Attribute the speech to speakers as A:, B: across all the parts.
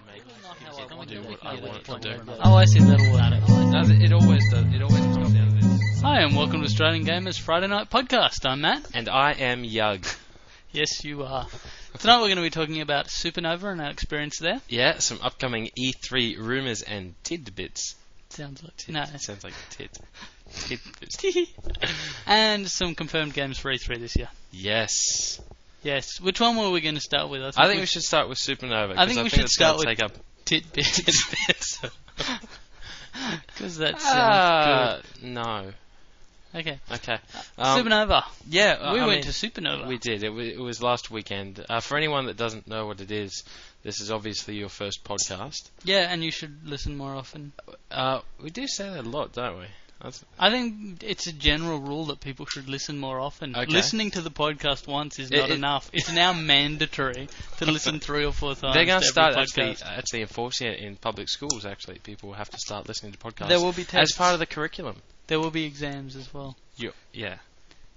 A: Not how I want
B: do what I want to do.
A: Oh, I see. That'll work.
B: No, it always does. It always comes down to this.
A: Hi, and welcome to Australian Gamers Friday Night Podcast. I'm Matt.
B: And I am Yug.
A: Yes, you are. Tonight we're going to be talking about SupaNova and our experience there.
B: Yeah, some upcoming E3 rumours and tidbits.
A: Sounds like
B: Sounds like a tit. Tidbits.
A: And some confirmed games for E3 this year.
B: Yes.
A: Yes. Which one were we going to start with?
B: I think we should start with SupaNova.
A: I think we should start with
B: take up
A: tidbits. Because that sounds good.
B: No.
A: Okay.
B: SupaNova. Yeah.
A: We went to SupaNova.
B: We did. It was last weekend. For anyone that doesn't know what it is, this is obviously your first podcast.
A: Yeah, and you should listen more often.
B: We do say that a lot, don't we?
A: I think it's a general rule that people should listen more often.
B: Okay.
A: Listening to the podcast once is not enough. It's now mandatory to listen 3 or 4 times.
B: They're going to start
A: podcast.
B: actually enforcing it in public schools. Actually, people will have to start listening to podcasts.
A: There will be tests
B: as part of the curriculum.
A: There will be exams as well.
B: Yeah.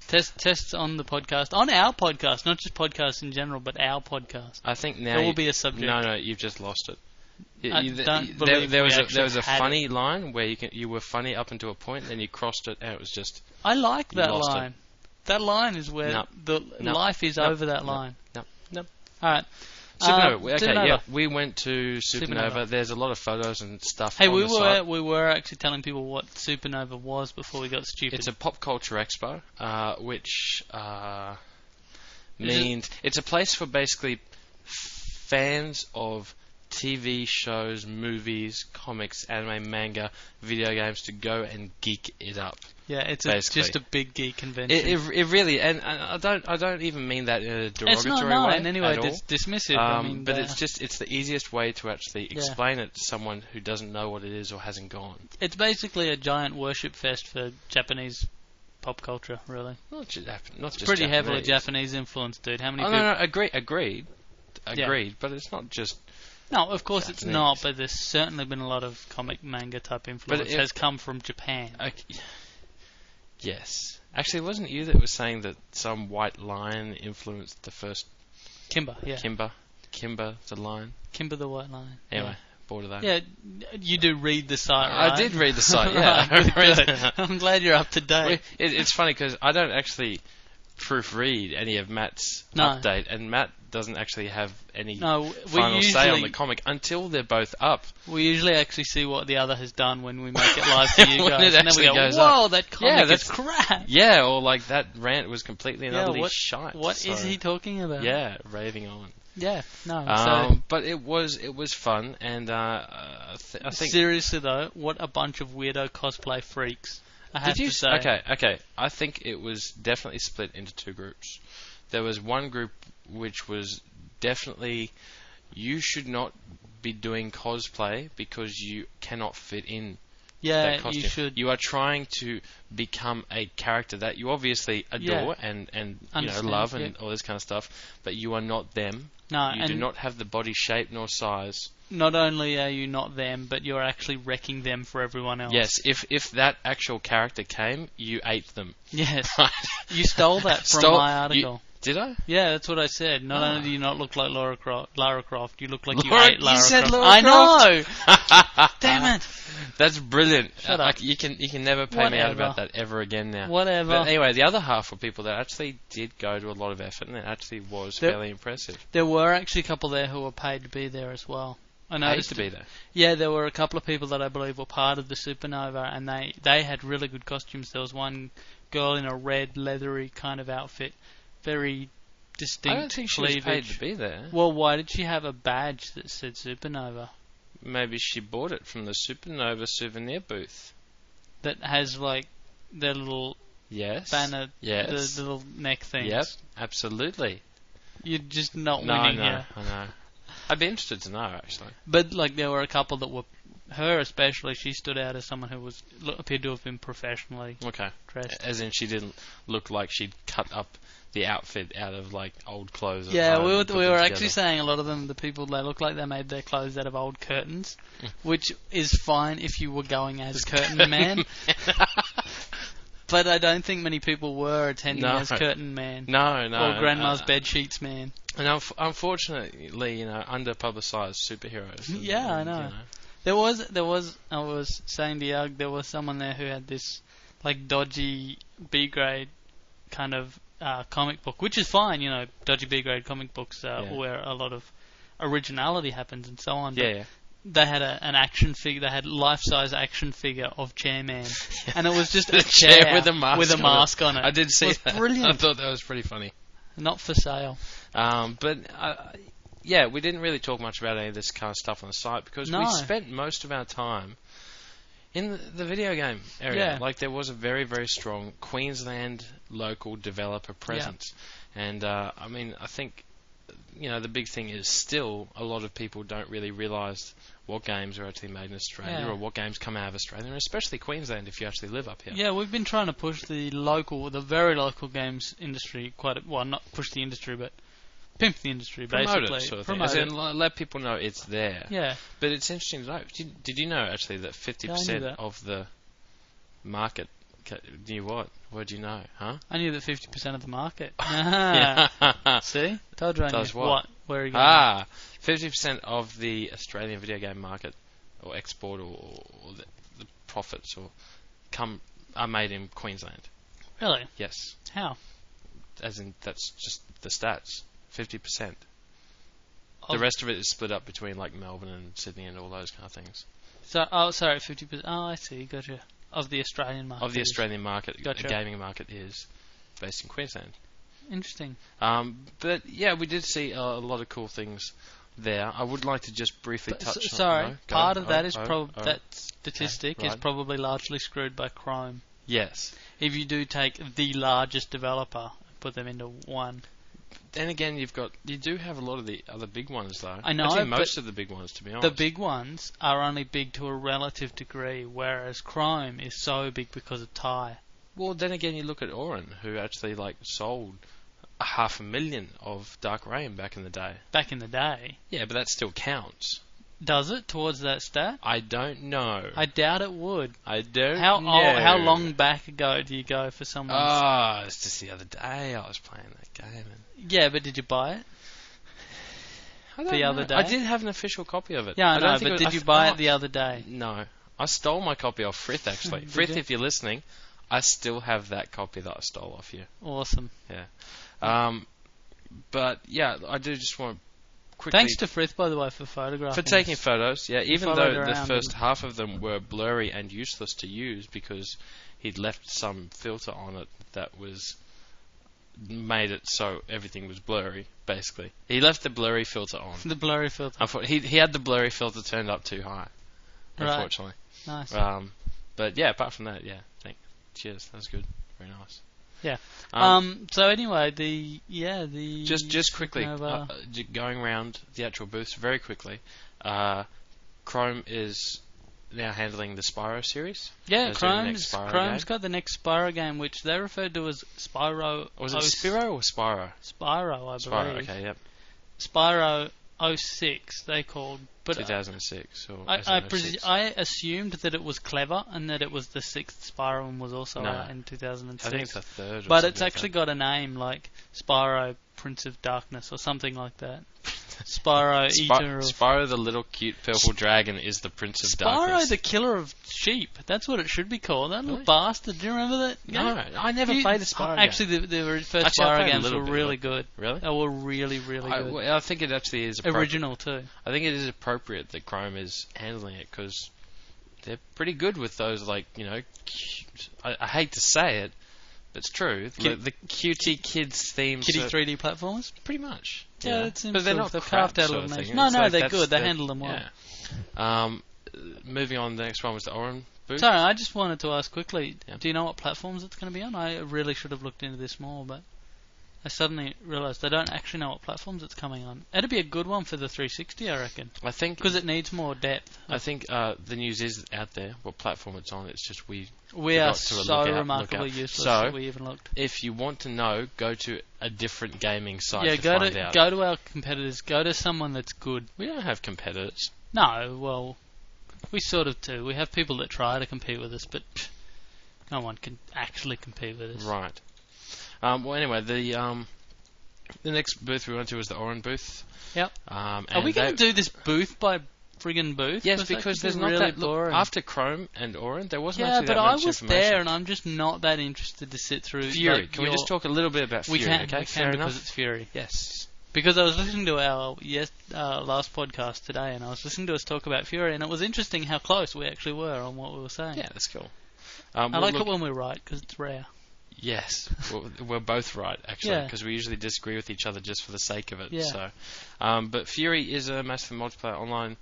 A: Tests on the podcast, on our podcast, not just podcasts in general, but our podcast.
B: I think now
A: there will be a subject.
B: No, you've just lost it.
A: There
B: was a funny line where you were funny up until a point, then you crossed it, and it was just.
A: I like that line. That line is where life is over that line.
B: No.
A: All right.
B: SupaNova.
A: SupaNova.
B: Yeah, we went to SupaNova. There's a lot of photos and stuff.
A: Hey,
B: on the site.
A: we were actually telling people what SupaNova was before we got stupid.
B: It's a pop culture expo, which means it's a place for basically fans of TV shows, movies, comics, anime, manga, video games to go and geek it up.
A: Yeah, it's just a big geek convention.
B: It really, and I don't even mean that in a derogatory way.
A: In any way it's dismissive.
B: But it's the easiest way to actually explain it to someone who doesn't know what it is or hasn't gone.
A: It's basically a giant worship fest for Japanese pop culture, really.
B: Not just
A: pretty
B: Japanese.
A: Heavily Japanese influenced, dude. How many?
B: Agreed. But it's not just.
A: No, of course
B: Japanese.
A: It's not. But there's certainly been a lot of comic manga type influence has come from Japan.
B: Yes. Actually, wasn't you that was saying that some white lion influenced the first...
A: Kimber, yeah.
B: Kimber the lion.
A: Kimber the white lion.
B: Anyway, bored of that.
A: Yeah, you do read the site, right?
B: I did read the site, yeah.
A: Good. I'm glad you're up to date.
B: It's funny because I don't actually proofread any of Matt's update, and Matt doesn't actually have any final say on the comic until they're both up.
A: We usually actually see what the other has done when we make it live for you guys.
B: And then we go,
A: whoa, that comic is crap.
B: Yeah, or like that rant was completely and utterly shite.
A: What is he talking about?
B: Yeah, raving on.
A: Yeah, no.
B: But it was fun, and I think...
A: Seriously though, what a bunch of weirdo cosplay freaks. I have to say.
B: Okay. I think it was definitely split into 2 groups. There was one group which was definitely, you should not be doing cosplay because you cannot fit in that costume.
A: You should.
B: You are trying to become a character that you obviously adore and love and all this kind of stuff, but you are not them.
A: No,
B: you do not have the body shape nor size.
A: Not only are you not them, but you're actually wrecking them for everyone else.
B: Yes, if that actual character came, you ate them.
A: Yes. You stole that from my article.
B: Did I?
A: Yeah, that's what I said. Not only do you not look like Lara Croft, you look like you ate Lara Croft.
B: You said Lara
A: I know!
B: Croft.
A: Damn it!
B: That's brilliant.
A: Shut up.
B: You can never pay me out about that ever again now.
A: Whatever.
B: But anyway, the other half were people that actually did go to a lot of effort, and it actually was fairly impressive.
A: There were actually a couple there who were paid to be there as well. I noticed
B: to be there.
A: Yeah, there were a couple of people that I believe were part of the SupaNova, and they had really good costumes. There was one girl in a red, leathery kind of outfit, very distinct.
B: I don't think she was paid to be there.
A: Well, why did she have a badge that said SupaNova?
B: Maybe she bought it from the SupaNova souvenir booth.
A: That has like their little banner, the little neck things.
B: Yep, absolutely.
A: You're just not winning here.
B: I know. I'd be interested to know, actually.
A: But like, there were a couple that were, her especially, she stood out as someone who appeared to have been professionally dressed.
B: As in, she didn't look like she'd cut up the outfit out of like old clothes.
A: Yeah, we were actually saying a lot of them, the people, they look like they made their clothes out of old curtains, which is fine if you were going as Curtain Man. But I don't think many people were attending as Curtain Man.
B: No.
A: Or Grandma's Bed Sheets Man.
B: And unfortunately, under-publicized superheroes.
A: Yeah, I know. There was. I was saying to Yug, there was someone there who had this like dodgy B grade kind of comic book, which is fine. Dodgy B grade comic books where a lot of originality happens and so on.
B: Yeah.
A: They had an action figure. They had life-size action figure of Chairman, and it was just a
B: chair with a mask
A: on it.
B: I did see that.
A: Brilliant.
B: I thought that was pretty funny.
A: Not for sale.
B: But we didn't really talk much about any of this kind of stuff on the site because we spent most of our time in the video game area.
A: Yeah.
B: Like there was a very, very strong Queensland local developer presence, and I think the big thing is still a lot of people don't really realise what games are actually made in Australia or what games come out of Australia, and especially Queensland if you actually live up here.
A: Yeah, we've been trying to push the very local games industry not push the industry, but pimp the industry, basically.
B: Promote it, sort of thing. As in, let people know it's there.
A: Yeah.
B: But it's interesting to know. Did you know, actually, that 50% of the market... Knew what? What do you know, huh?
A: I knew that 50% of the market.
B: Yeah.
A: See? Told you I knew.
B: Does what?
A: Where are you going?
B: 50% of the Australian video game market, or export, or the profits, are made in Queensland.
A: Really?
B: Yes.
A: How?
B: As in, that's just the stats. 50%. The rest of it is split up between like Melbourne and Sydney and all those kind of things.
A: So, 50%. Oh, I see. Gotcha. Of the Australian market.
B: Of the Australian market,
A: gotcha.
B: The gaming market is based in Queensland.
A: Interesting.
B: But yeah, we did see a lot of cool things there. I would like to just briefly touch on...
A: Sorry, part of that is that statistic is probably largely screwed by Chrome.
B: Yes.
A: If you do take the largest developer and put them into one.
B: Then again, you do have a lot of the other big ones, though.
A: I know,
B: actually, most of the big ones, to be honest.
A: The big ones are only big to a relative degree, whereas Chrome is so big because of Thai.
B: Well, then again, you look at Oren, who actually sold 500,000 of Dark Rain back in the day.
A: Back in the day?
B: Yeah, but that still counts.
A: Does it towards that stat?
B: I don't know.
A: I doubt it would.
B: I don't know.
A: How long back ago do you go for someone?
B: It's just the other day I was playing that game.
A: Yeah, but did you buy it? Other day?
B: I did have an official copy of it.
A: Yeah, I know, but did you buy it the other day?
B: No. I stole my copy off Frith, actually. Frith, if you're listening, I still have that copy that I stole off you.
A: Awesome.
B: Yeah. But, yeah, I do just want to quickly...
A: Thanks to Frith, by the way, for photographing.
B: For taking photos, yeah. Even though the first half of them were blurry and useless to use because he'd left some filter on it that made it so everything was blurry, basically. He left the blurry filter on.
A: The blurry filter.
B: He had the blurry filter turned up too high, unfortunately.
A: Nice.
B: But yeah, apart from that, yeah. Cheers. That was good. Very nice.
A: Yeah. So anyway,
B: just quickly going around the actual booths very quickly. Chrome is now handling the Spyro series.
A: Yeah, Chrome's got the next Spyro game, which they referred to as Spyro.
B: Was it Spyro or Spyro?
A: Spyro, I believe.
B: Okay, yep.
A: Spyro 06, they called. But
B: 2006 or
A: I assumed that it was clever and that it was the sixth Spyro and was also out in 2006.
B: I think it's the third.
A: But it's actually got a name like Spyro Prince of Darkness or something like that. Spyro Eater of...
B: Spyro the little cute purple dragon is the Prince of Darkness.
A: Spyro the killer of sheep. That's what it should be called. That little bastard. Do you remember that game?
B: No, I never played the Spyro game.
A: Actually, the first Spyro games were really good.
B: Really?
A: They were really, really good.
B: I think it actually is...
A: Original, too.
B: I think it is appropriate that Chrome is handling it, because they're pretty good with those, I hate to say it, but it's true. The QT Kids themes...
A: Kiddie 3D platformers?
B: Pretty much.
A: Yeah, it seems
B: but they're not
A: they've
B: crap
A: carved out a
B: sort
A: little
B: of
A: niche.
B: thing.
A: No, they're good. They handle them well.
B: Yeah. Moving on, the next one was the Oren booth.
A: Sorry, I just wanted to ask quickly,
B: Yeah.
A: do you know what platforms it's going to be on? I really should have looked into this more, but I suddenly realised I don't actually know what platforms it's coming on. It'd be a good one for the 360, I reckon.
B: I think...
A: Because it needs more depth.
B: I think the news is out there, what platform it's on. It's just we
A: are
B: to
A: so remarkably useless that we even looked.
B: If you want to know, go to a different gaming site to find out.
A: Go to our competitors. Go to someone that's good.
B: We don't have competitors.
A: No, well, we sort of do. We have people that try to compete with us, but no one can actually compete with us.
B: Right. Well, anyway, the The next booth we went to was the Oran booth.
A: Yep.
B: And
A: Are we going to do this booth by friggin' booth?
B: Yes, because there's not
A: really
B: that. Look, after Chrome and Oran, there wasn't actually that much
A: I was
B: information.
A: there, and I'm just not that interested to sit through.
B: Fury.
A: Like,
B: Can we just talk a little bit about Fury?
A: We can,
B: okay,
A: we
B: fair
A: can
B: enough.
A: because it's Fury.
B: Yes.
A: Because I was listening to our last podcast today, and I was listening to us talk about Fury, and it was interesting how close we actually were on what we were saying.
B: Yeah, that's cool.
A: I like it when we're right, because it's rare.
B: Yes, we're both right, actually,
A: Yeah.
B: because we usually disagree with each other just for the sake of it.
A: Yeah.
B: So, but Fury is a massive multiplayer online.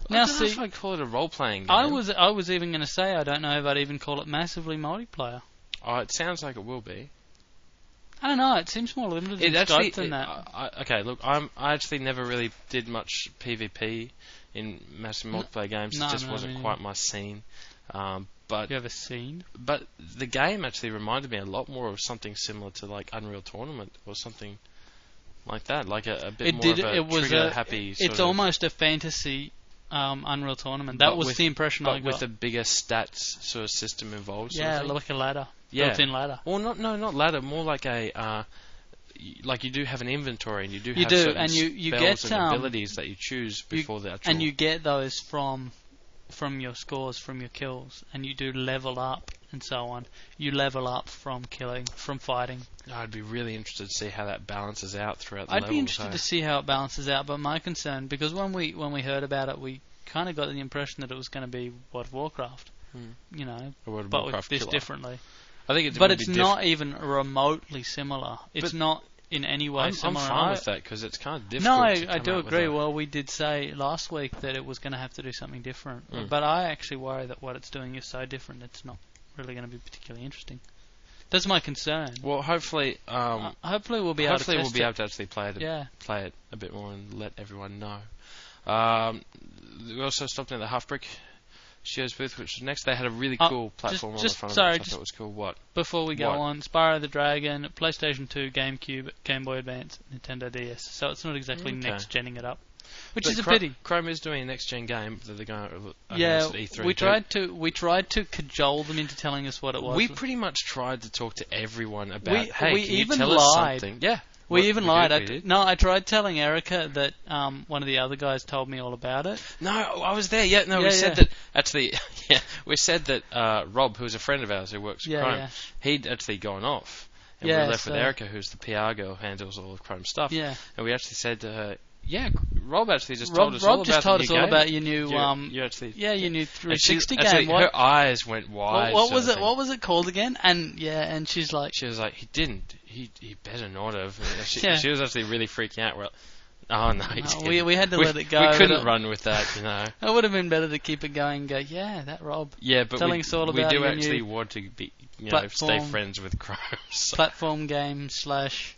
A: Now,
B: I don't know
A: see,
B: if I'd call it a role-playing game.
A: I was even going to say I don't know if I'd even call it massively multiplayer.
B: Oh, it sounds like it will be.
A: I don't know. It seems more limited in scope than that.
B: Okay, look, I actually never really did much PvP in massive multiplayer games. It just wasn't quite my scene. But
A: you have a scene?
B: But the game actually reminded me a lot more of something similar to like Unreal Tournament or something like that, like a bit more of a trigger-happy sort
A: It's
B: of...
A: almost a fantasy Unreal Tournament. That was the impression I got.
B: But with a bigger stats sort of system involved.
A: Yeah,
B: sort of
A: like a ladder.
B: Yeah.
A: Built-in ladder.
B: Or not ladder, more like a... like you do have an inventory and you do have certain
A: and you
B: spells
A: get
B: and abilities that you choose before the actual...
A: And you get those from your scores, from your kills, and you do level up and so on. You level up from killing, from fighting.
B: I'd be really interested to see how that balances out throughout the levels.
A: I'd be interested to see how it balances out, but my concern, because when we heard about it, we kind of got the impression that it was going to be World of Warcraft, you know, but with this differently.
B: I think
A: it's not even remotely similar. It's not in any way similar.
B: I'm fine with that because it's kind of difficult.
A: No, I do agree. Well, we did say last week that it was going to have to do something different, but I actually worry that what it's doing is so different it's not really going to be particularly interesting. That's my concern.
B: Well, hopefully,
A: we'll be able to
B: actually play it a bit more and let everyone know. We also stopped in at the Half Brick Studios booth, which was next. They had a really cool platform on the front of it, which I thought was cool. What?
A: Before we go on, Spyro the Dragon, PlayStation 2, GameCube, Game Boy Advance, Nintendo DS. So it's not exactly next-genning it up, which is a pity.
B: Chrome is doing a next-gen game that they're going to
A: at
B: E3.
A: We tried to cajole them into telling us what it was.
B: We pretty much tried to talk to everyone about. Can you
A: even
B: tell us something? Yeah.
A: We lied. I tried telling Erica that one of the other guys told me all about it.
B: No, I was there. Yeah, no, we said that actually. Yeah, we said that Rob, who's a friend of ours who works at Chrome, he'd actually gone off, and we were left with Erica, who's the PR girl who handles all of Chrome stuff.
A: Yeah,
B: and we actually said to her, "Yeah, Rob actually just told us all
A: about your new
B: your new
A: 360 game."
B: Actually, her eyes went wide.
A: What was it? What was it called again? And she was like,
B: he didn't. He better not have. She was actually really freaking out. Well, oh no, he didn't.
A: We had to let it go.
B: We couldn't run with that, you know.
A: It would have been better to keep it going and go, yeah, that Rob.
B: Yeah, but
A: telling us all about
B: we do actually want to be, stay friends with Chrome. So.
A: Platform game slash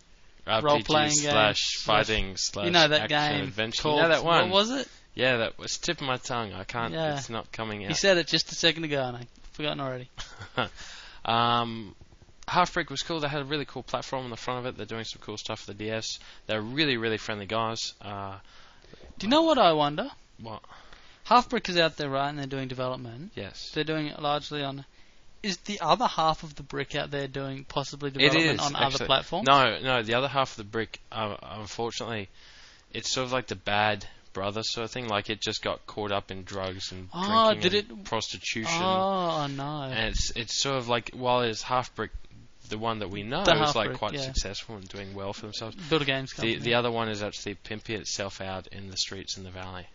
B: RPG
A: role-playing game
B: fighting slash
A: that
B: action
A: game
B: adventure.
A: Called,
B: you know that one?
A: What was it?
B: Yeah, that was tip of my tongue. I can't. Yeah. It's not coming out.
A: He said it just a second ago, and I've forgotten already.
B: Half Brick was cool. They had a really cool platform on the front of it. They're doing some cool stuff for the DS. They're really, really friendly guys.
A: Do you know what I wonder?
B: What?
A: Half Brick is out there, right, and they're doing development.
B: Yes.
A: They're doing it largely on... Is the other half of the brick out there doing possibly development on other platforms?
B: No. The other half of the brick, unfortunately, it's sort of like the bad brother sort of thing. Like it just got caught up in drugs and drinking and prostitution.
A: Oh, no.
B: And it's sort of like, while it's Half Brick, the one that we know is like quite successful and doing well for themselves.
A: Build a games company.
B: The other one is actually pimping itself out in the streets in the valley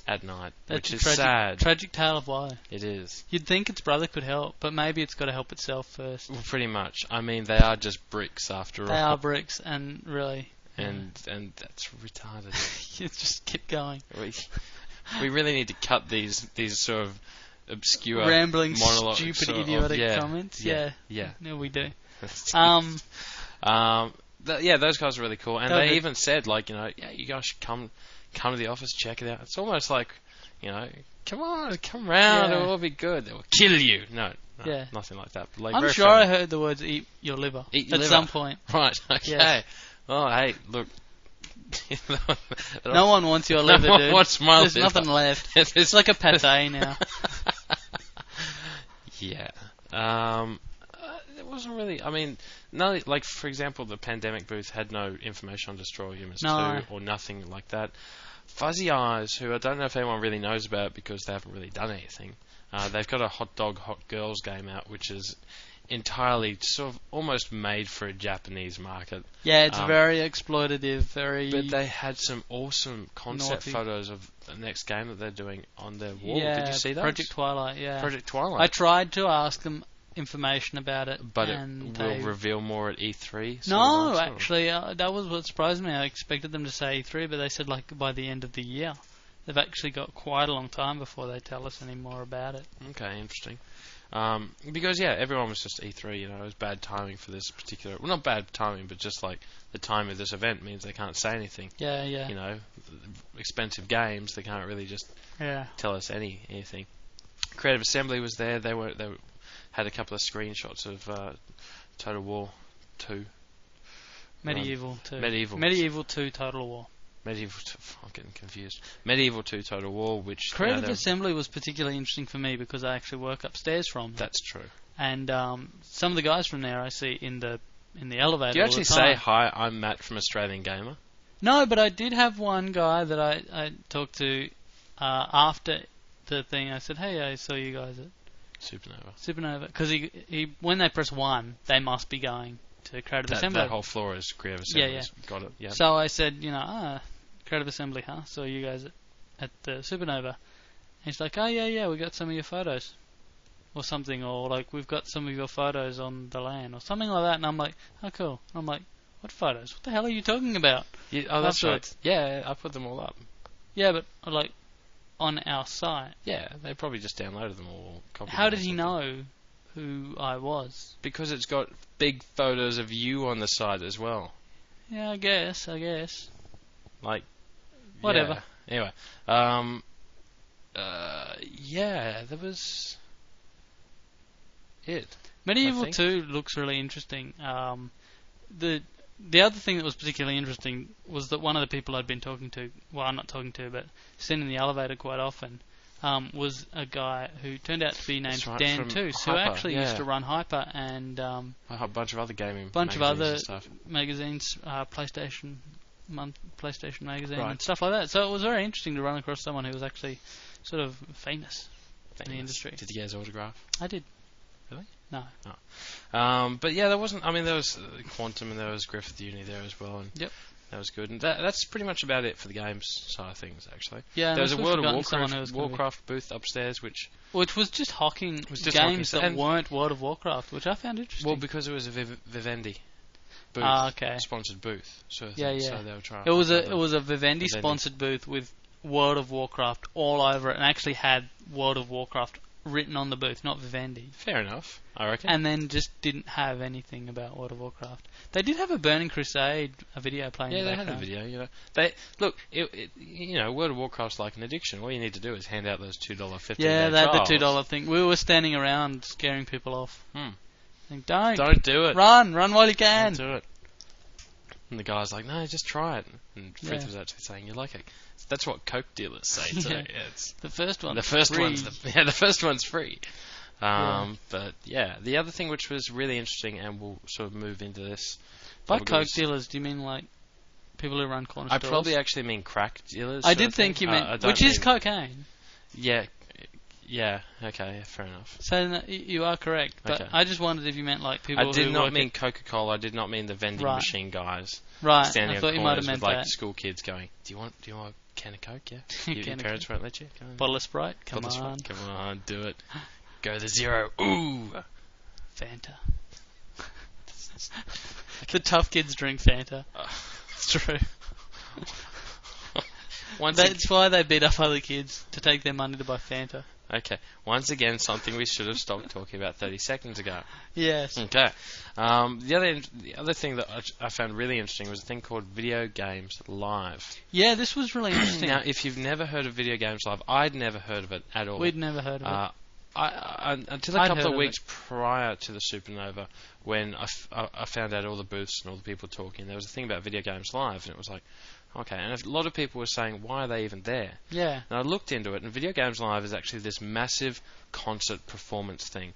B: at night,
A: which
B: is sad.
A: Tragic tale of why.
B: It is.
A: You'd think its brother could help, but maybe it's got to help itself first.
B: Well, pretty much. I mean, they are just bricks after all.
A: They are bricks, and really.
B: And that's retarded.
A: You just keep going.
B: We really need to cut these sort of obscure
A: rambling,
B: monologues,
A: stupid, idiotic comments. Yeah. No, we do.
B: Those guys are really cool, and they even said, like, you guys should come to the office, check it out. It's almost like, come on, come round, it will be good. They will kill you. No, nothing like that. But like,
A: I'm sure I heard the words "eat your liver" at some point.
B: Right? Okay. Yes. Oh, hey, look.
A: No one wants your liver, dude.
B: What's my
A: There's nothing left. It's like a pate now.
B: Yeah. wasn't really. I mean, no. Like for example, the Pandemic booth had no information on Destroy All Humans 2 or nothing like that. Fuzzy Eyes, who I don't know if anyone really knows about because they haven't really done anything. They've got a Hot Dog Hot Girls game out, which is entirely sort of almost made for a Japanese market.
A: Yeah, it's very exploitative, very.
B: But they had some awesome concept
A: naughty
B: photos of the next game that they're doing on their wall.
A: Yeah,
B: Did you see those?
A: Project Twilight. Yeah,
B: Project Twilight.
A: I tried to ask them information about it,
B: but
A: and
B: it will reveal more at E3.
A: No, actually, that was what surprised me. I expected them to say E3, but they said like by the end of the year. They've actually got quite a long time before they tell us any more about it.
B: Okay, interesting. Because everyone was just E3. You know, it was bad timing for this particular. Well, not bad timing, but just like the time of this event means they can't say anything.
A: Yeah.
B: You know, expensive games, they can't really just tell us anything. Creative Assembly was there. They had a couple of screenshots of Total War 2.
A: Medieval 2.
B: Medieval
A: 2 Total War.
B: I'm getting confused. Medieval 2 Total War, which
A: Creative Assembly was particularly interesting for me because I actually work upstairs from them.
B: That's true.
A: And some of the guys from there I see in the elevator.
B: Do you actually
A: all the time.
B: say hi? I'm Matt from Australian Gamer.
A: No, but I did have one guy that I talked to after the thing. I said, "Hey, I saw you guys at SupaNova," because he when they press 1, they must be going to Creative Assembly.
B: That whole floor is Creative Assembly. Yeah. Got it. Yeah.
A: So I said, Creative Assembly, huh? Saw you guys at the SupaNova. And he's like, oh yeah, we got some of your photos, or something, or like we've got some of your photos on the LAN, or something like that. And I'm like, oh cool. And I'm like, what photos? What the hell are you talking about?
B: That's right. Yeah, I put them all up.
A: Yeah, but like on our site.
B: Yeah, they probably just downloaded them all.
A: How did he know who I was?
B: Because it's got big photos of you on the site as well.
A: Yeah, I guess.
B: Like,
A: whatever.
B: Yeah. Anyway, that was it.
A: Medieval 2 looks really interesting. The other thing that was particularly interesting was that one of the people I'd been talking to, well, I'm not talking to, but seen in the elevator quite often, was a guy who turned out to be named Dan Toos, who actually used to run Hyper and
B: a bunch of other gaming
A: magazines, PlayStation magazine and stuff like that. So it was very interesting to run across someone who was actually sort of famous in the industry.
B: Did you get his autograph?
A: I did.
B: Really?
A: No.
B: Oh. But yeah, there wasn't. I mean, there was Quantum and there was Griffith Uni there as well, and that was good. And that's pretty much about it for the games side of things, actually.
A: Yeah.
B: There was a World of Warcraft booth upstairs, which
A: was just hawking games that weren't World of Warcraft, which I found interesting.
B: Well, because it was a Vivendi booth, sponsored booth. So So they were trying.
A: It was a Vivendi sponsored booth with World of Warcraft all over it, and actually had World of Warcraft written on the booth, not Vivendi.
B: Fair enough, I reckon.
A: And then just didn't have anything about World of Warcraft. They did have a Burning Crusade, a video playing.
B: Yeah, they had a video. You know, World of Warcraft's like an addiction. All you need to do is hand out those $2.50.
A: Yeah, they had the $2 thing. We were standing around scaring people off. Think, don't
B: do it.
A: Run while you can.
B: Don't do it. And the guy's like, no, just try it. And Frith was actually saying, you like it. That's what Coke dealers say too. It's
A: the first one.
B: The first one's free. But yeah, the other thing which was really interesting, and we'll sort of move into this.
A: By Coke dealers, do you mean like people who run corner stores?
B: I probably actually mean crack dealers.
A: I did think you meant, which is cocaine.
B: Yeah. Okay. Fair enough.
A: So you are correct, but I just wondered if you meant like people.
B: I did not mean Coca-Cola. I did not mean the vending machine guys.
A: Right.
B: Standing
A: I thought
B: on
A: you might have
B: corners
A: meant
B: with like
A: that.
B: school kids going, Do you want a can of Coke? Yeah. Your parents won't let you.
A: Bottle of Sprite. Come on.
B: Sprite. Come on, do it. Go to zero. Ooh.
A: Fanta. The tough kids drink Fanta. It's true. That's why they beat up other kids, to take their money to buy Fanta.
B: Okay. Once again, something we should have stopped talking about 30 seconds ago.
A: Yes.
B: Okay. The other thing that I found really interesting was a thing called Video Games Live.
A: Yeah, this was really interesting.
B: Now, if you've never heard of Video Games Live, I'd never heard of it at all.
A: We'd never heard of it.
B: Until a couple of weeks prior to the SupaNova, when I found out all the booths and all the people talking, there was a thing about Video Games Live, and it was like, okay, and a lot of people were saying, why are they even there?
A: Yeah.
B: And I looked into it, and Video Games Live is actually this massive concert performance thing.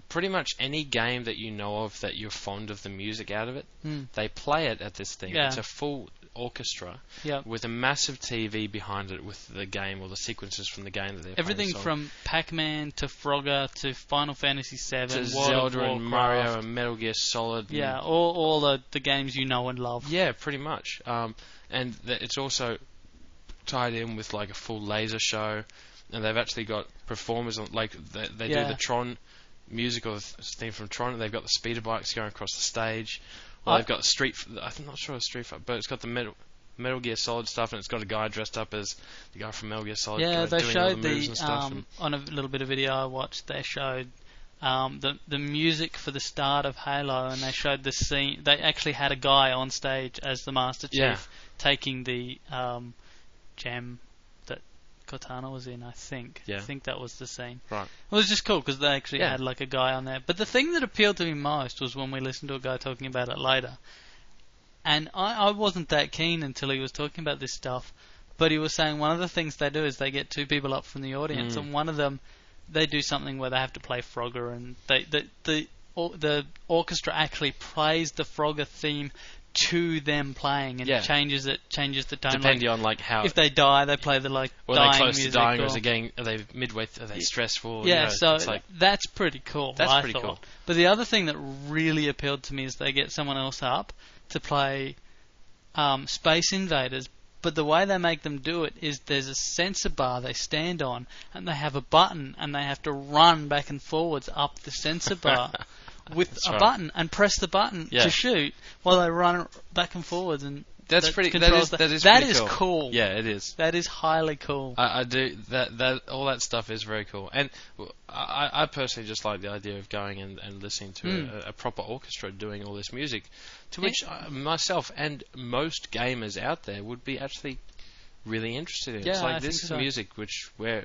B: pretty much any game that you know of that you're fond of the music out of it,
A: Mm.
B: they play it at this thing.
A: Yeah.
B: It's a full orchestra
A: Yep.
B: with a massive TV behind it with the game or the sequences from the game that they're
A: Everything
B: playing.
A: from Pac-Man to Frogger to Final Fantasy VII,
B: To
A: World
B: Zelda
A: of
B: and Mario
A: Warcraft.
B: and Metal Gear Solid.
A: Yeah, all the games you know and love.
B: Yeah, pretty much. And it's also tied in with like a full laser show, and they've actually got performers on, like they do
A: Yeah.
B: the Tron music or the theme from Tron. And they've got the speeder bikes going across the stage. Or they've got I'm not sure it's Street Fighter, but it's got the Metal Gear Solid stuff, and it's got a guy dressed up as the guy from Metal Gear Solid.
A: Yeah, they
B: doing
A: showed
B: all the moves and stuff.
A: on a little bit of video I watched. They showed the music for the start of Halo, and they showed the scene. They actually had a guy on stage as the Master Chief
B: Yeah.
A: taking the gem that Cortana was in. I think.
B: Yeah.
A: I think that was the scene.
B: Right.
A: It was just cool because they actually
B: Yeah.
A: had like a guy on there. But the thing that appealed to me most was when we listened to a guy talking about it later. And I wasn't that keen until he was talking about this stuff. But he was saying one of the things they do is they get two people up from the audience, and one of them, they do something where they have to play Frogger, and the orchestra actually plays the Frogger theme to them playing, and
B: Yeah.
A: changes the tone.
B: Depending on like how.
A: If they die, they play the
B: or
A: dying
B: they're close
A: music.
B: to dying, or
A: or-
B: is they getting? Are they midway? Are they stressful?
A: Yeah,
B: You know,
A: so
B: it's like,
A: that's pretty cool.
B: That's
A: I
B: pretty
A: thought.
B: cool.
A: But the other thing that really appealed to me is they get someone else up to play Space Invaders. But the way they make them do it is there's a sensor bar they stand on, and they have a button, and they have to run back and forwards up the sensor bar with
B: That's
A: a
B: right.
A: button and press the button
B: Yeah.
A: to shoot while they run back and forwards. And
B: That's
A: that
B: pretty.
A: controls
B: That is
A: that
B: pretty
A: is
B: cool.
A: cool.
B: Yeah, it is.
A: That is highly cool.
B: I do that. All that stuff is very cool, and I personally just like the idea of going and listening to a proper orchestra doing all this music, to which myself and most gamers out there would be actually really interested in.
A: Yeah,
B: It's like
A: I
B: this
A: think
B: is
A: so.
B: music where,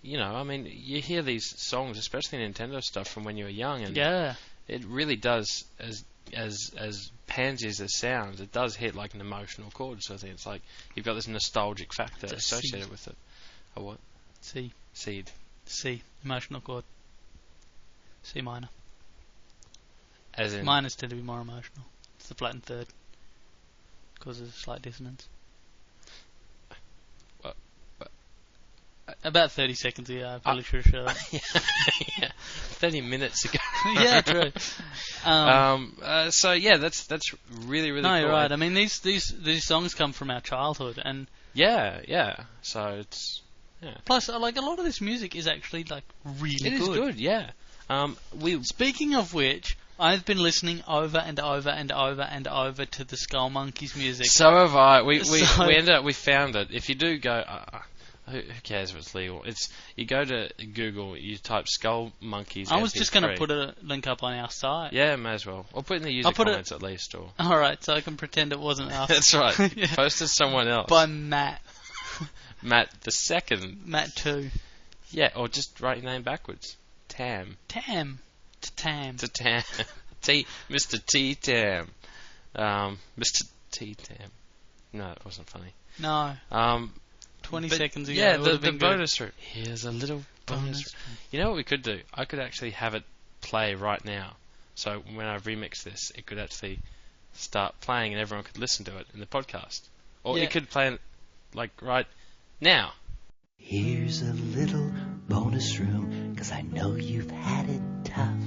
B: I mean, you hear these songs, especially Nintendo stuff from when you were young, and
A: Yeah.
B: it really does, as pansy as it sounds, it does hit like an emotional chord. So I think it's like you've got this nostalgic factor
A: It's a
B: associated
A: seed.
B: with it. A what?
A: C.
B: Seed.
A: C. Emotional chord. C minor.
B: As in,
A: Minors tend to be more emotional. It's the flat and third. Causes a slight dissonance.
B: What?
A: About 30 seconds ago, I probably should have shut up.
B: yeah, 30 minutes ago.
A: Yeah, true.
B: So yeah, that's really
A: no,
B: cool.
A: you're right. I mean, these songs come from our childhood, and
B: Yeah. So it's
A: plus, like, a lot of this music is actually like really
B: it is good. Yeah.
A: Speaking of which, I've been listening over and over and over and over to the Skull Monkeys music.
B: So have I. We
A: So-
B: we found it. If you do go, who cares if it's legal? You go to Google, you type Skull Monkeys.
A: I was just going to
B: MP3.
A: put a link up on our site.
B: Yeah, may as well. Or put in the user
A: I'll put it-
B: comments at least. Or
A: All right, so I can pretend it wasn't us.
B: that's right.
A: Yeah.
B: Post to someone else.
A: By Matt.
B: Matt the second.
A: Matt 2.
B: Yeah, or just write your name backwards. Tam.
A: Tam. Tam.
B: To Tam. Mr. T Tam. Mr. T Tam. No, it wasn't funny.
A: No. 20
B: but
A: seconds ago.
B: yeah,
A: it would
B: the
A: have been
B: bonus room. Here's a little bonus.
A: Bonus.
B: You know what we could do? I could actually have it play right now. So when I remix this, it could actually start playing and everyone could listen to it in the podcast. Or
A: Yeah.
B: it could play like right now.
C: Here's a little bonus room, 'cause I know you've had it tough.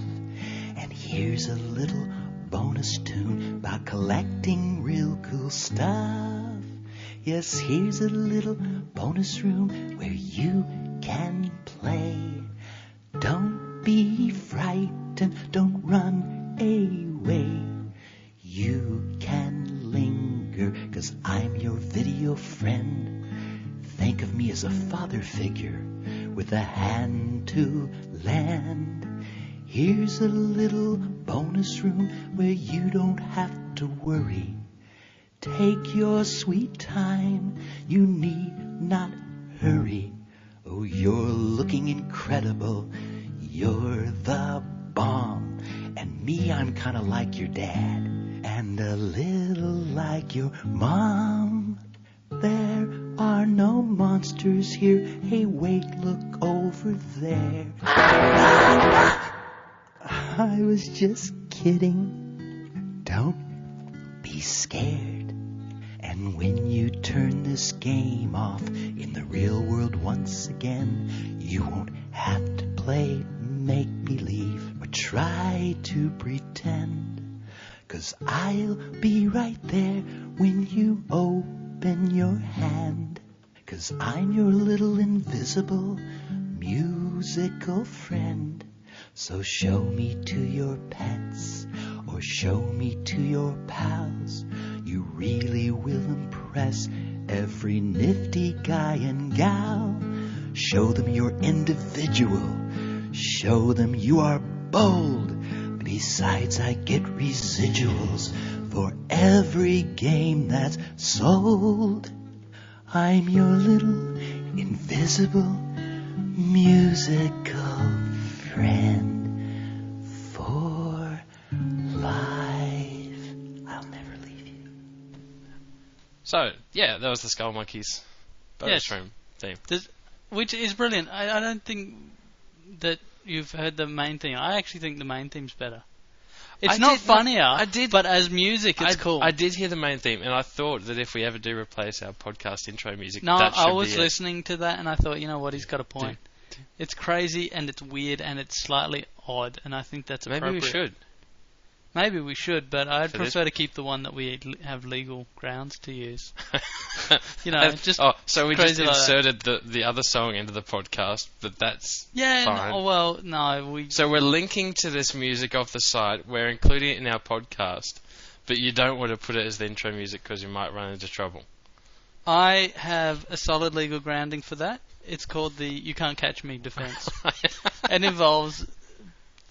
C: And here's a little bonus tune about collecting real cool stuff. Yes, here's a little bonus room where you can play. Don't be frightened, don't run away. You can linger, 'cause I'm your video friend. Think of me as a father figure with a hand to lend. Here's a little bonus room where you don't have to worry. Take your sweet time, you need not hurry. Oh, you're looking incredible, you're the bomb. And me, I'm kinda like your dad, and a little like your mom. There are no monsters here, hey wait, look over there. I was just kidding. Don't be scared. And when you turn this game off in the real world once again, you won't have to play make-believe or try to pretend. 'Cause I'll be right there when you open your hand. 'Cause I'm your little invisible musical friend. So show me to your pets or show me to your pals. You really will impress every nifty guy and gal. Show them you're individual. Show them you are bold. Besides, I get residuals for every game that's sold. I'm your little invisible musical friend for life. I'll never leave you.
B: So, yeah, that was the Skull Monkeys bonus
A: Yes.
B: room theme.
A: Which is brilliant. I don't think that you've heard the main theme. I actually think the main theme's better. It's not funnier, but as music, it's cool.
B: I did hear the main theme, and I thought that if we ever do replace our podcast intro music,
A: No,
B: that should
A: I was
B: be
A: listening to that, and I thought, you know what, he's got a point. It's crazy, and it's weird, and it's slightly odd, and I think that's appropriate.
B: Maybe we should.
A: Maybe we should, but I'd
B: For
A: prefer to keep the one that we have legal grounds to use. You know,
B: And-
A: just
B: so we just
A: crazy like that.
B: inserted the other song into the podcast, but that's
A: Yeah,
B: fine.
A: we...
B: So we're linking to this music off the site. We're including it in our podcast, but you don't want to put it as the intro music because you might run into trouble.
A: I have a solid legal grounding for that. It's called the "You Can't Catch Me" defense. It involves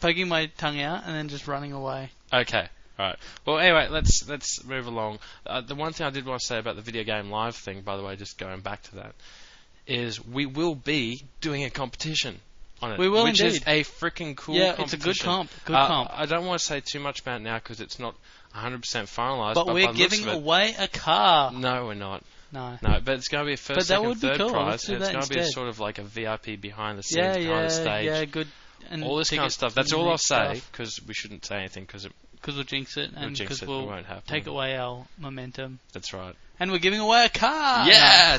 A: poking my tongue out and then just running away.
B: Okay, alright. Well, anyway, let's move along. The one thing I did want to say about the video game live thing, by the way, just going back to that, is we will be doing a competition on it.
A: We will
B: which is
A: indeed.
B: a freaking cool
A: Yeah,
B: competition.
A: it's a good comp. Good comp.
B: I don't want to say too much about it now because it's not 100% finalised.
A: But we're
B: by the looks
A: giving
B: of it,
A: away a car.
B: No, we're not.
A: No.
B: No, but it's going to be a first,
A: But that
B: second,
A: would be
B: third
A: cool.
B: prize.
A: Let's do
B: And it's
A: that
B: going to be
A: instead.
B: sort of like a VIP behind the scenes,
A: Yeah,
B: behind the stage.
A: yeah, good. And
B: all this kind of
A: tickets
B: stuff. That's
A: and
B: all I'll
A: stuff.
B: say because we shouldn't say anything because
A: Because we'll jinx it, and
B: jinx
A: because
B: it,
A: we'll
B: it won't happen.
A: take away our momentum.
B: that's right.
A: And we're giving away a car!
B: Yeah!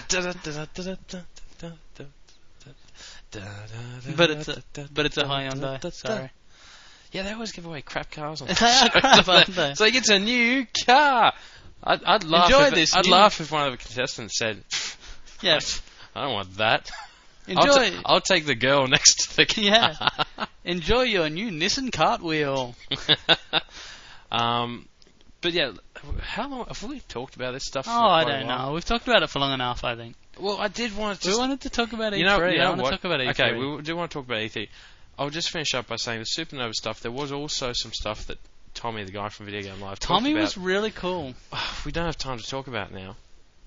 A: But it's a Hyundai, sorry.
B: Yeah, they always give away crap cars on
A: They are crap, aren't they?
B: So he gets a new car. I'd laugh.
A: Enjoy
B: if
A: this
B: I'd
A: new-
B: laugh if one of the contestants said,
A: Yeah,
B: "I don't want that."
A: enjoy.
B: I'll take the girl next to the car.
A: Yeah. Enjoy your new Nissan Cartwheel.
B: But yeah, how long have we talked about this stuff?
A: Oh,
B: for
A: I
B: quite a
A: don't
B: while?
A: know. We've talked about it for long enough, I think.
B: Well, I did want to.
A: We wanted to talk about E3.
B: You know
A: I want
B: what?
A: to talk about E3.
B: Okay, we do want to talk about E3. I'll just finish up by saying the SupaNova stuff. There was also some stuff that Tommy, the guy from Video Game Live,
A: Tommy
B: talked
A: was
B: about.
A: really cool.
B: We don't have time to talk about it now.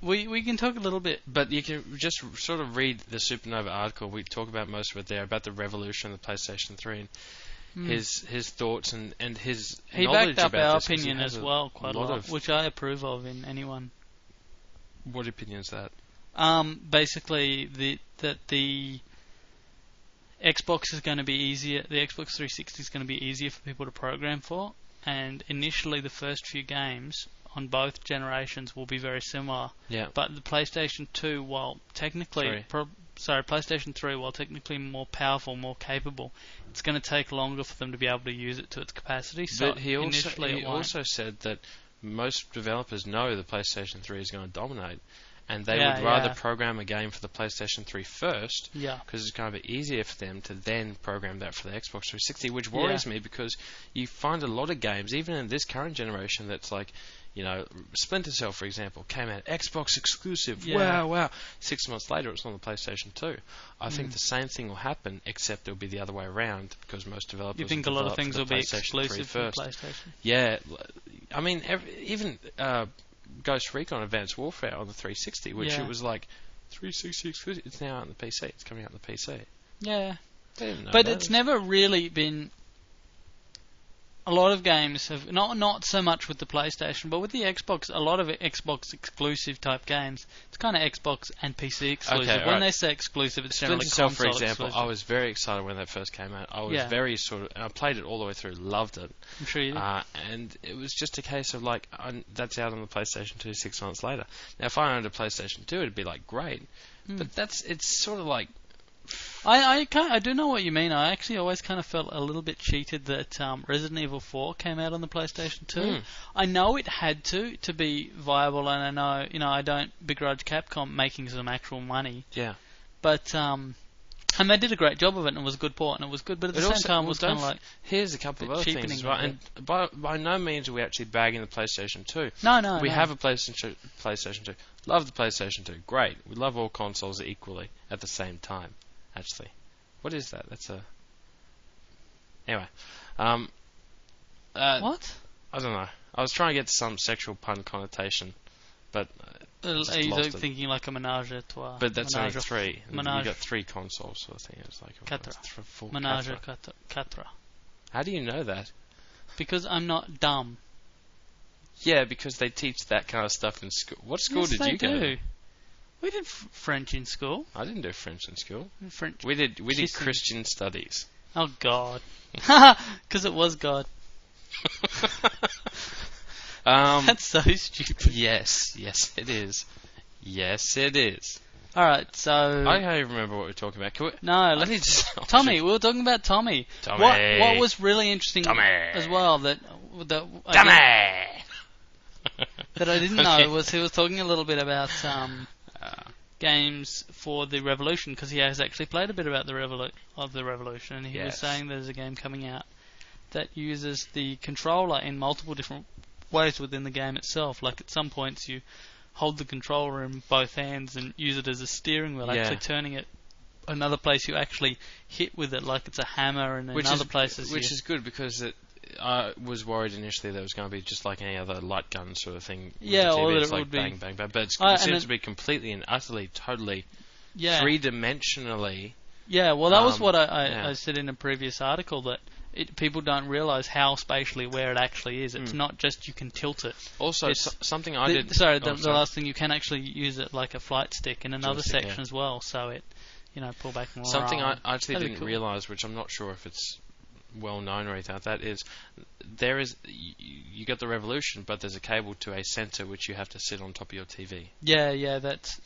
A: We can talk a little bit.
B: But you can just sort of read the SupaNova article. We talk about most of it there about the revolution of the PlayStation 3 and his thoughts and his
A: He
B: knowledge
A: backed up
B: about
A: our
B: this, 'cause he
A: opinion
B: has
A: as well quite a lot,
B: of.
A: which I approve of in anyone.
B: What opinion is that?
A: Basically, that the Xbox is going to be easier. The Xbox 360 is going to be easier for people to program for, and initially the first few games on both generations will be very similar.
B: Yeah.
A: But the PlayStation 2, while technically, PlayStation 3, while technically more powerful, more capable, it's going to take longer for them to be able to use it to its capacity. So
B: But he
A: initially,
B: also said that most developers know the PlayStation 3 is going to dominate, and they
A: Yeah,
B: would rather
A: yeah.
B: program a game for the PlayStation 3 first,
A: yeah.
B: because it's going to be easier for them to then program that for the Xbox 360, which worries me because you find a lot of games, even in this current generation, that's like, you know, Splinter Cell, for example, came out Xbox exclusive.
A: Yeah.
B: Wow. 6 months later, it's on the PlayStation 2. I think the same thing will happen, except it'll be the other way around because most developers.
A: You think a
B: will
A: lot of
B: develop
A: things
B: for
A: will
B: the
A: be
B: PlayStation 3
A: exclusive for
B: first.
A: PlayStation?
B: Yeah, I mean, even Ghost Recon Advanced Warfare on the 360, which
A: Yeah.
B: it was like 360 exclusive. It's now out on the PC. It's coming out on the PC.
A: Yeah.
B: They didn't know
A: But
B: that.
A: it's never really been a lot of games have not so much with the PlayStation, but with the Xbox, a lot of Xbox exclusive type games. It's kind of Xbox and PC exclusive.
B: Okay,
A: when
B: right.
A: they say exclusive, it's generally
B: Splinter Cell, for
A: console
B: example,
A: exclusive.
B: I was very excited when that first came out. I was very and I played it all the way through, loved it.
A: I'm sure you did.
B: And it was just a case of like, that's out on the PlayStation 2 6 months later. Now, if I owned a PlayStation 2, it'd be like great, but it's sort of like.
A: I do know what you mean. I actually always kind of felt a little bit cheated that Resident Evil 4 came out on the PlayStation 2. I know it had to be viable, and I know, I don't begrudge Capcom making some actual money.
B: Yeah.
A: But and they did a great job of it, and it was a good port, and it was good. But at the same time, it was kind of like
B: here's a couple of other things as well. And by no means are we actually bagging the PlayStation 2.
A: No.
B: We have a PlayStation 2. Love the PlayStation 2. Great. We love all consoles equally at the same time. Actually, what is that? That's a. Anyway,
A: what?
B: I don't know. I was trying to get to some sexual pun connotation, but
A: Are you thinking like a menage a trois?
B: But that's only
A: Menage
B: three. You
A: menage.
B: got three consoles, sort of thing. It's like
A: Quatre. Menage a quatre.
B: How do you know that?
A: Because I'm not dumb.
B: Yeah, because they teach that kind of stuff in school. What school
A: Yes,
B: did
A: they
B: you go
A: do.
B: to?
A: We did French in school.
B: I didn't do French in school.
A: French.
B: We did Christian studies.
A: Oh God. Because it was God. That's so stupid.
B: Yes, it is. Yes, it is.
A: All right, so
B: I can't even remember what we're talking about.
A: Tommy. We were talking about Tommy.
B: Tommy.
A: What was really interesting as well that I didn't know was he was talking a little bit about games for the Revolution, because he has actually played a bit about the Revolution, and he was saying there's a game coming out that uses the controller in multiple different ways within the game itself. Like at some points you hold the controller in both hands and use it as a steering wheel, actually turning it. Another place you actually hit with it like it's a hammer, and in other places
B: which is good, because I was worried initially that it was going to be just like any other light gun sort of thing.
A: Yeah, or that
B: it's
A: it
B: like
A: would
B: bang,
A: be
B: bang, bang. But it seems to be completely and utterly, totally three-dimensionally.
A: Yeah, well, that was what I said in a previous article, that people don't realise how spatially aware it actually is. It's not just you can tilt it.
B: Also, something I did...
A: the last thing, you can actually use it like a flight stick in another section as well, so it, pull back more.
B: Something I actually didn't realise, which I'm not sure if it's well known or anything like that, is you get the Revolution, but there's a cable to a centre which you have to sit on top of your TV.
A: Yeah, that's...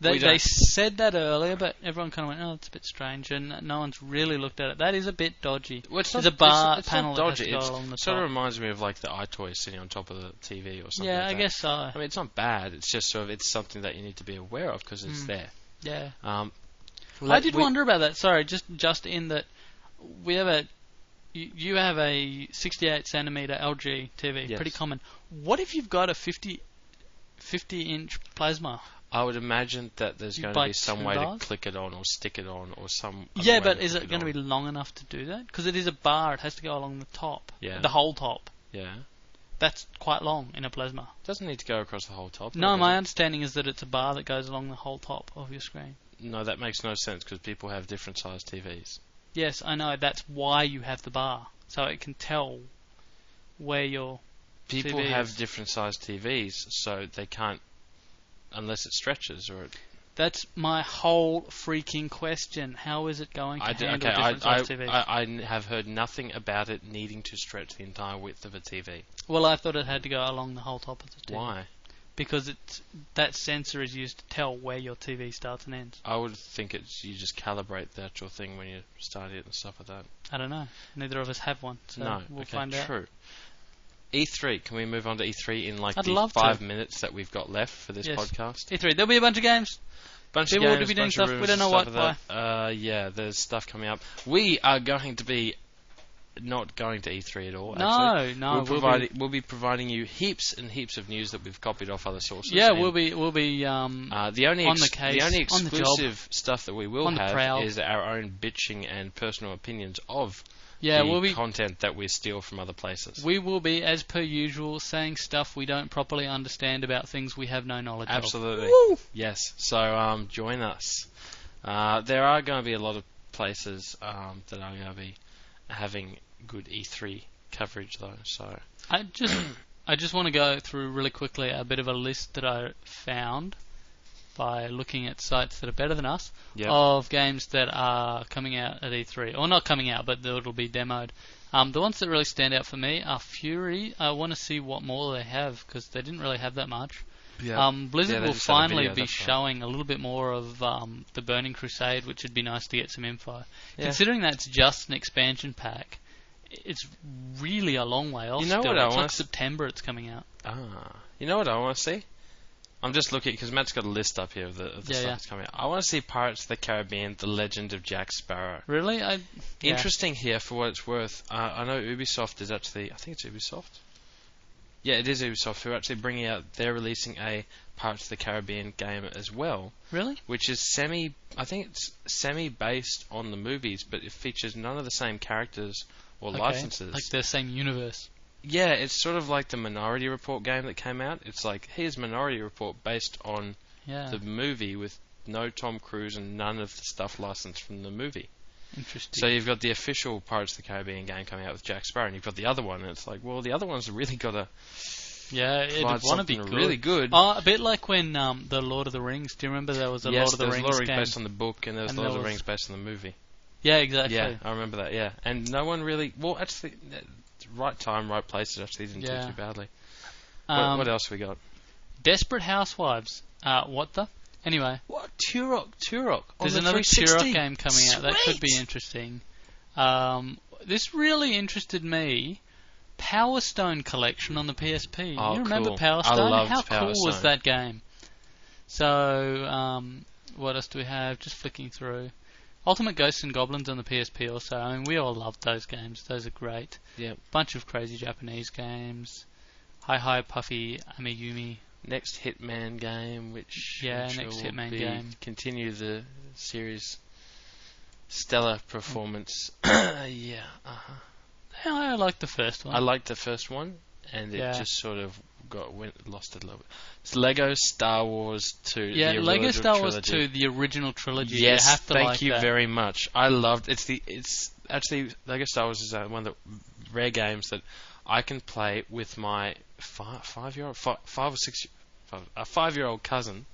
A: They said that earlier, but everyone kind of went, "Oh, it's a bit strange," and no one's really looked at it. That is a bit dodgy.
B: Well,
A: there's a bar panel
B: that
A: has to go along the top.
B: It sort of reminds me of like the iToys sitting on top of the TV or something.
A: Yeah,
B: like
A: I
B: that.
A: guess so.
B: I mean, it's not bad. It's just sort of it's something that you need to be aware of because it's there.
A: Yeah.
B: I
A: did wonder about that. Sorry, just in that we have you have a 68 centimeter LG TV, pretty common. What if you've got a 50-inch plasma?
B: I would imagine that there's going to be some way to click it on or stick it on or some.
A: Yeah, but is it going to be long enough to do that? Because it is a bar; it has to go along the top.
B: Yeah.
A: The whole top.
B: Yeah.
A: That's quite long in a plasma.
B: It doesn't need to go across the whole top.
A: No, my understanding is that it's a bar that goes along the whole top of your screen.
B: No, that makes no sense because people have different sized TVs.
A: Yes, I know. That's why you have the bar, so it can tell where your
B: people
A: TV
B: have
A: is.
B: different sized TVs, so they can't. Unless it stretches or it...
A: That's my whole freaking question. How is it going to handle different size TVs?
B: I have heard nothing about it needing to stretch the entire width of a TV.
A: Well, I thought it had to go along the whole top of the TV.
B: Why?
A: Because that sensor is used to tell where your TV starts and ends.
B: I would think you just calibrate the actual thing when you start it and stuff like that.
A: I don't know. Neither of us have one, so we'll find out.
B: True. E3, can we move on to E3 in
A: I'd
B: the
A: love
B: 5
A: to.
B: minutes that we've got left for this podcast?
A: E3, there'll be a bunch of games.
B: People will
A: be doing stuff. We don't know what.
B: Yeah, there's stuff coming up. We are going to be not going to E3 at all.
A: No.
B: We'll be providing you heaps and heaps of news that we've copied off other sources.
A: Yeah, we'll be.
B: The only
A: on the case,
B: the only
A: on the
B: exclusive stuff that we will have
A: prowl.
B: is our own bitching and personal opinions of content that we steal from other places.
A: We will be, as per usual, saying stuff we don't properly understand about things we have no knowledge of.
B: Absolutely.
A: Woo!
B: Yes. So join us. There are going to be a lot of places that are going to be having good E3 coverage though. So
A: I just want to go through really quickly a bit of a list that I found by looking at sites that are better than us of games that are coming out at E3, or not coming out, but that'll be demoed. The ones that really stand out for me are Fury. I want to see what more they have because they didn't really have that much. Blizzard will finally be showing a little bit more of the Burning Crusade, which would be nice to get some info. Considering that's just an expansion pack, it's really a long way off.
B: You know
A: still.
B: what
A: It's like September it's coming out.
B: You know what I want to see? I'm just looking because Matt's got a list up here of the stuff that's coming out. I want to see Pirates of the Caribbean: The Legend of Jack Sparrow.
A: Really?
B: Interesting here for what it's worth. I know Ubisoft is actually. I think it's Ubisoft. Yeah, it is Ubisoft who are actually bringing out. They're releasing a Pirates of the Caribbean game as well.
A: Really?
B: Which is I think it's semi-based on the movies, but it features none of the same characters or licenses.
A: Like the same universe.
B: Yeah, it's sort of like the Minority Report game that came out. It's like, here's Minority Report based on the movie with no Tom Cruise and none of the stuff licensed from the movie.
A: Interesting.
B: So you've got the official Pirates of the Caribbean game coming out with Jack Sparrow, and you've got the other one, and it's like, well, the other one's really got to
A: it'd want to be good.
B: really good.
A: Oh, a bit like when the Lord of the Rings. Do you remember there was a Lord of the Rings game?
B: Yes, there was Lord of the Rings based on the book, and there was Lord of the Rings based on the movie.
A: Yeah, exactly.
B: Yeah, I remember that, yeah. And no one really... Well, actually, right time, right place, it actually didn't do too badly. What else we got?
A: Desperate Housewives. What the? Anyway.
B: What? Turok.
A: There's another Turok game coming out. That could be interesting. This really interested me. Power Stone Collection on the PSP.
B: Oh,
A: you remember
B: cool.
A: Power Stone?
B: I loved
A: How
B: Power
A: cool
B: Stone.
A: was that game? So, what else do we have? Just flicking through. Ultimate Ghosts and Goblins on the PSP also. I mean, we all loved those games. Those are great.
B: Yep.
A: Bunch of crazy Japanese games. Hi Puffy Amiyumi.
B: Next Hitman game, which
A: next Hitman game.
B: Continue the series' stellar performance.
A: Yeah, I liked the first one.
B: I liked the first one, and it just sort of lost it a little bit. It's Lego Star Wars 2.
A: Yeah, Lego Star Wars 2, the original trilogy.
B: Yes,
A: you have to
B: thank you
A: that.
B: very much. I loved it's actually Lego Star Wars is one of the rare games that I can play with my 5-year-old cousin,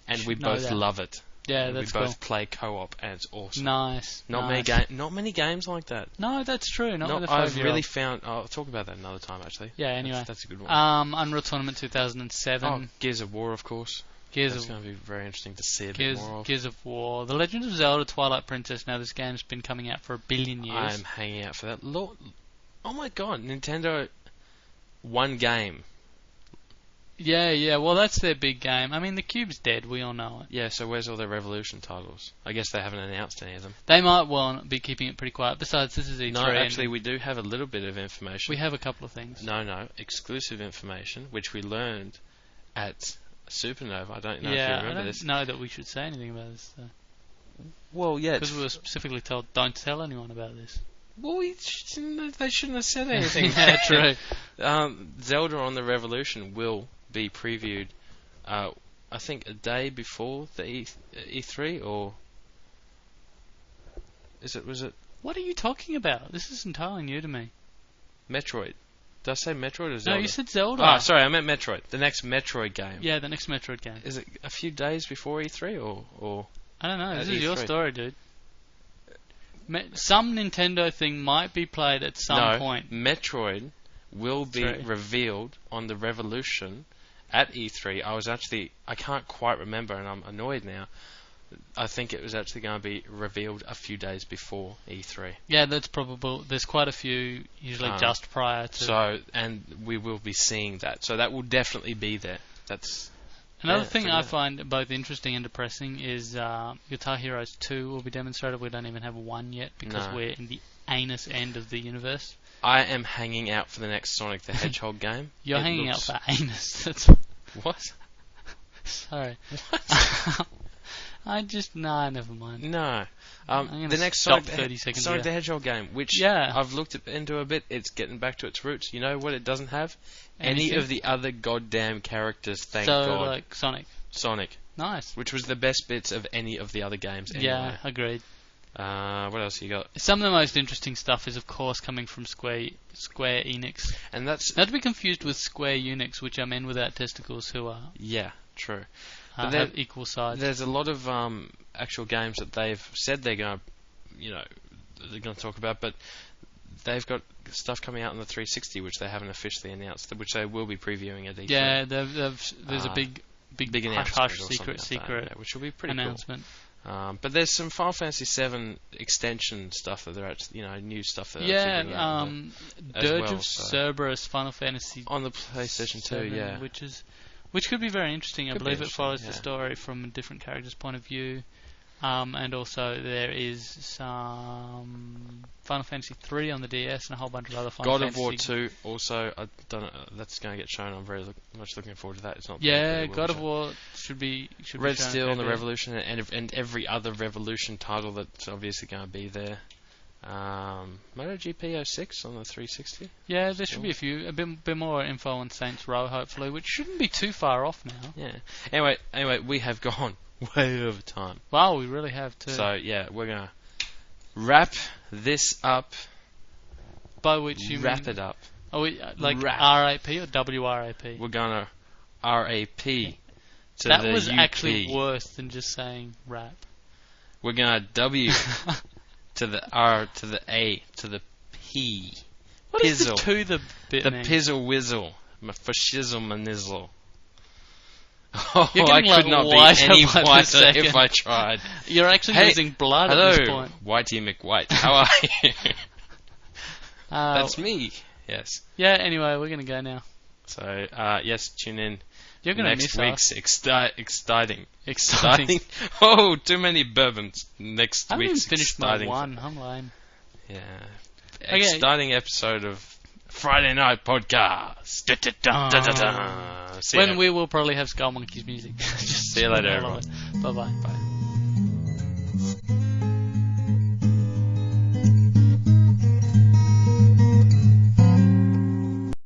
B: and we both love it.
A: Yeah, that's cool.
B: We both play co-op, and it's awesome.
A: Nice.
B: Not many games like that.
A: No, that's true. Not with a 5-year-old.
B: I've really found. I'll talk about that another time, actually.
A: Yeah. Anyway,
B: that's a good one.
A: Unreal Tournament 2007.
B: Oh, Gears of War, of course. That's going to be very interesting to see a bit more of.
A: Gears of War. The Legend of Zelda: Twilight Princess. Now this game's been coming out for 1 billion years.
B: I'm hanging out for that. Lord, oh my God, Nintendo. One game.
A: Yeah. Well, that's their big game. I mean, the Cube's dead. We all know it.
B: Yeah. So where's all their Revolution titles? I guess they haven't announced any of them.
A: They might be keeping it pretty quiet. Besides, this is E3.
B: No, actually, we do have a little bit of information.
A: We have a couple of things.
B: No, exclusive information, which we learned at SupaNova. I don't know if you remember this.
A: I don't know that we should say anything about this.
B: Well, yeah.
A: Because we were specifically told, don't tell anyone about this.
B: Well, they shouldn't have said anything.
A: Yeah, true.
B: Zelda on the Revolution will be previewed, I think, a day before the E3, or was it?
A: What are you talking about? This is entirely new to me.
B: Metroid. Did I say Metroid or Zelda?
A: No, you said Zelda.
B: Oh, sorry, I meant Metroid. The next Metroid game.
A: Yeah, the next Metroid game.
B: Is it a few days before E3 or?
A: I don't know. This is your story, dude. Some Nintendo thing might be played at some point.
B: Metroid will be revealed on the Revolution at E3. I can't quite remember, and I'm annoyed now. I think it was actually going to be revealed a few days before E3.
A: Yeah, that's probable. There's quite a few, usually just prior to.
B: So, and we will be seeing that. So that will definitely be there. That's
A: another thing I find both interesting and depressing is Guitar Heroes 2 will be demonstrated. We don't even have 1 yet because we're in the anus end of the universe.
B: I am hanging out for the next Sonic the Hedgehog game.
A: You're hanging out for anus. That's
B: what?
A: Sorry.
B: What?
A: never mind.
B: No. The next Sonic the Hedgehog game, which I've looked into a bit, it's getting back to its roots. You know what it doesn't have? Any of the other goddamn characters, thank God.
A: So, like Sonic.
B: Sonic.
A: Nice.
B: Which was the best bits of any of the other games anyway.
A: Yeah, agreed.
B: What else you got?
A: Some of the most interesting stuff is, of course, coming from Square Enix.
B: And that's
A: Not to be confused with Square Unix, which are men without testicles who are
B: true.
A: have equal sides.
B: There's a lot of actual games that they've said they're going to talk about, but they've got stuff coming out on the 360 which they haven't officially announced, which they will be previewing at E3.
A: Yeah, there's a big hush secret
B: which will be pretty
A: announcement.
B: Cool. But there's some Final Fantasy VII extension stuff that they're actually, new stuff that
A: yeah,
B: figuring out
A: Dirge of Cerberus, Final Fantasy
B: on the PlayStation 2,
A: 7, which could be very interesting. I believe it follows the
B: yeah.
A: story from a different character's point of view. And also there is some Final Fantasy 3 on the DS and a whole bunch of other Final Fantasy.
B: God of War 2 also, I don't know, that's going to get shown. I'm very much looking forward to that. It's not.
A: God of War should be
B: Red
A: be shown
B: Steel and the Revolution and every other Revolution title that's obviously going to be there. MotoGP 06 on the 360.
A: Yeah, there should be a bit more info on Saints Row, hopefully, which shouldn't be too far off now.
B: Yeah. Anyway, we have gone way over time.
A: Wow, we really have too.
B: So yeah, we're gonna wrap this up.
A: By which you
B: wrap
A: mean,
B: it up.
A: Are we RAP or WRAP?
B: We're gonna RAP to
A: that
B: the
A: was
B: UP.
A: actually worse than just saying rap.
B: We're gonna W to the R to the A to the P.
A: What is the to the bit
B: The
A: mean?
B: pizzle whizzle. For shizzle manizzle. Oh,
A: You're
B: I
A: getting
B: could not be any whiter if I tried.
A: You're actually losing blood
B: hello,
A: at this point.
B: Whitey McWhite. How are you? That's me. Yes.
A: Yeah. Anyway, we're gonna go now.
B: So yes, tune in.
A: You're gonna
B: next
A: miss
B: week's
A: us.
B: exciting.
A: Oh,
B: too many bourbons. Next
A: I haven't
B: week's
A: even finished
B: exciting.
A: my one. I'm lame.
B: Yeah.
A: Okay.
B: Exciting episode of Friday Night Podcast. See
A: When
B: ya.
A: we will probably have Skull Monkeys music.
B: See you later, everyone.
A: Bye bye.
B: Bye.